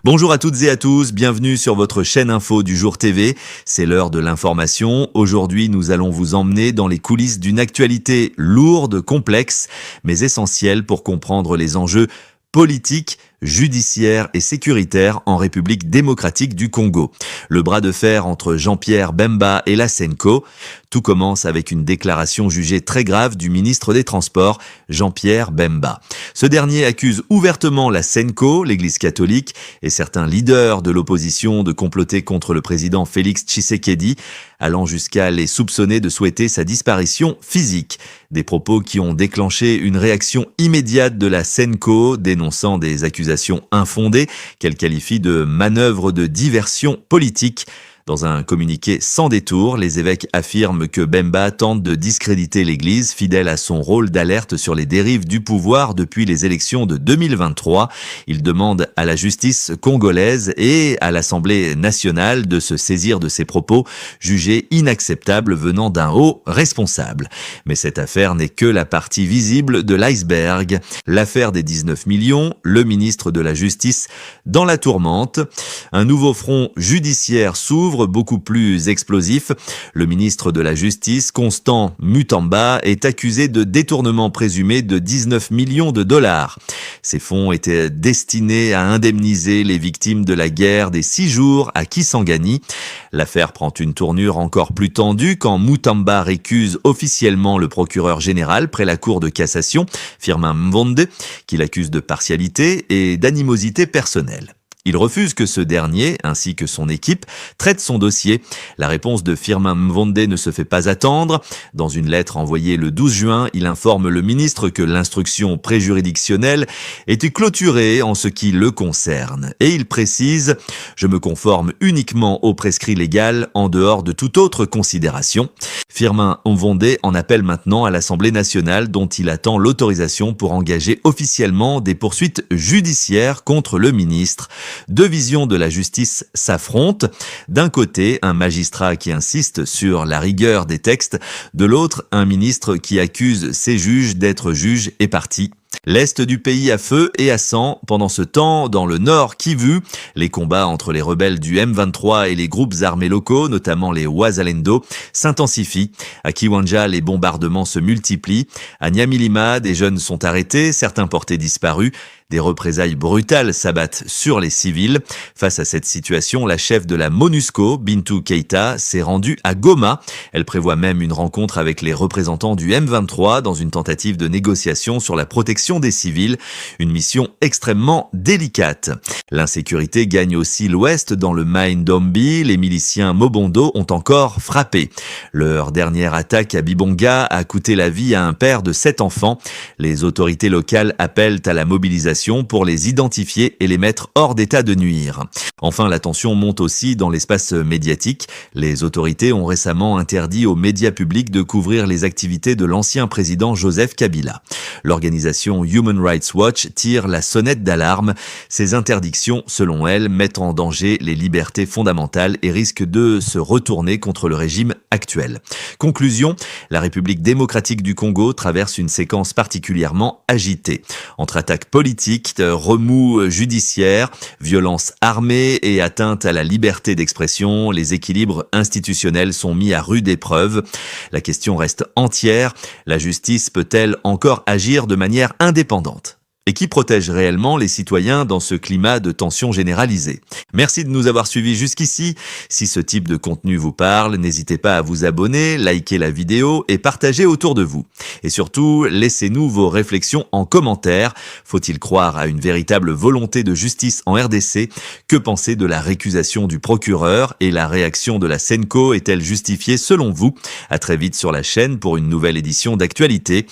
Bonjour à toutes et à tous, bienvenue sur votre chaîne info du Jour TV. C'est l'heure de l'information. Aujourd'hui, nous allons vous emmener dans les coulisses d'une actualité lourde, complexe, mais essentielle pour comprendre les enjeux politiques, judiciaires et sécuritaires en République démocratique du Congo. Le bras de fer entre Jean-Pierre Bemba et la Senko. Tout commence avec une déclaration jugée très grave du ministre des Transports, Jean-Pierre Bemba. Ce dernier accuse ouvertement la Senko, l'Église catholique, et certains leaders de l'opposition de comploter contre le président Félix Tshisekedi, allant jusqu'à les soupçonner de souhaiter sa disparition physique. Des propos qui ont déclenché une réaction immédiate de la Senko, dénonçant des accusations infondées qu'elle qualifie de manœuvre de diversion politique. Dans un communiqué sans détour, les évêques affirment que Bemba tente de discréditer l'Église, fidèle à son rôle d'alerte sur les dérives du pouvoir depuis les élections de 2023. Il demande à la justice congolaise et à l'Assemblée nationale de se saisir de ces propos jugés inacceptables venant d'un haut responsable. Mais cette affaire n'est que la partie visible de l'iceberg. L'affaire des 19 millions, le ministre de la Justice dans la tourmente. Un nouveau front judiciaire s'ouvre, beaucoup plus explosif. Le ministre de la Justice, Constant Mutamba, est accusé de détournement présumé de 19 millions de dollars. Ces fonds étaient destinés à indemniser les victimes de la guerre des 6 jours à Kisangani. L'affaire prend une tournure encore plus tendue quand Mutamba récuse officiellement le procureur général près la Cour de cassation, Firmin Mvonde, qui l'accuse de partialité et d'animosité personnelle. Il refuse que ce dernier, ainsi que son équipe, traite son dossier. La réponse de Firmin Mvonde ne se fait pas attendre. Dans une lettre envoyée le 12 juin, il informe le ministre que l'instruction préjuridictionnelle était clôturée en ce qui le concerne. Et il précise « Je me conforme uniquement au prescrit légal en dehors de toute autre considération ». Firmin Mvonde en appelle maintenant à l'Assemblée nationale dont il attend l'autorisation pour engager officiellement des poursuites judiciaires contre le ministre. Deux visions de la justice s'affrontent. D'un côté, un magistrat qui insiste sur la rigueur des textes, de l'autre, un ministre qui accuse ses juges d'être juges et partis. L'Est du pays à feu et à sang. Pendant ce temps, dans le Nord Kivu, les combats entre les rebelles du M23 et les groupes armés locaux, notamment les Wazalendo, s'intensifient. À Kiwanja, les bombardements se multiplient. À Nyamilima, des jeunes sont arrêtés, certains portés disparus. Des représailles brutales s'abattent sur les civils. Face à cette situation, la chef de la MONUSCO, Bintou Keïta, s'est rendue à Goma. Elle prévoit même une rencontre avec les représentants du M23 dans une tentative de négociation sur la protection des civils. Une mission extrêmement délicate. L'insécurité gagne aussi l'ouest. Dans le Mai-Ndombi, les miliciens Mobondo ont encore frappé. Leur dernière attaque à Bibonga a coûté la vie à un père de 7 enfants. Les autorités locales appellent à la mobilisation pour les identifier et les mettre hors d'état de nuire. Enfin, la tension monte aussi dans l'espace médiatique. Les autorités ont récemment interdit aux médias publics de couvrir les activités de l'ancien président Joseph Kabila. L'organisation Human Rights Watch tire la sonnette d'alarme. Ces interdictions, selon elle, mettent en danger les libertés fondamentales et risquent de se retourner contre le régime actuel. Conclusion, la République démocratique du Congo traverse une séquence particulièrement agitée. Entre attaques politiques, remous judiciaires, violences armées et atteinte à la liberté d'expression, les équilibres institutionnels sont mis à rude épreuve. La question reste entière. La justice peut-elle encore agir de manière indépendante ? Et qui protège réellement les citoyens dans ce climat de tension généralisée. Merci de nous avoir suivis jusqu'ici. Si ce type de contenu vous parle, n'hésitez pas à vous abonner, liker la vidéo et partager autour de vous. Et surtout, laissez-nous vos réflexions en commentaire. Faut-il croire à une véritable volonté de justice en RDC? Que penser de la récusation du procureur et la réaction de la Senko est-elle justifiée selon vous? À très vite sur la chaîne pour une nouvelle édition d'Actualité.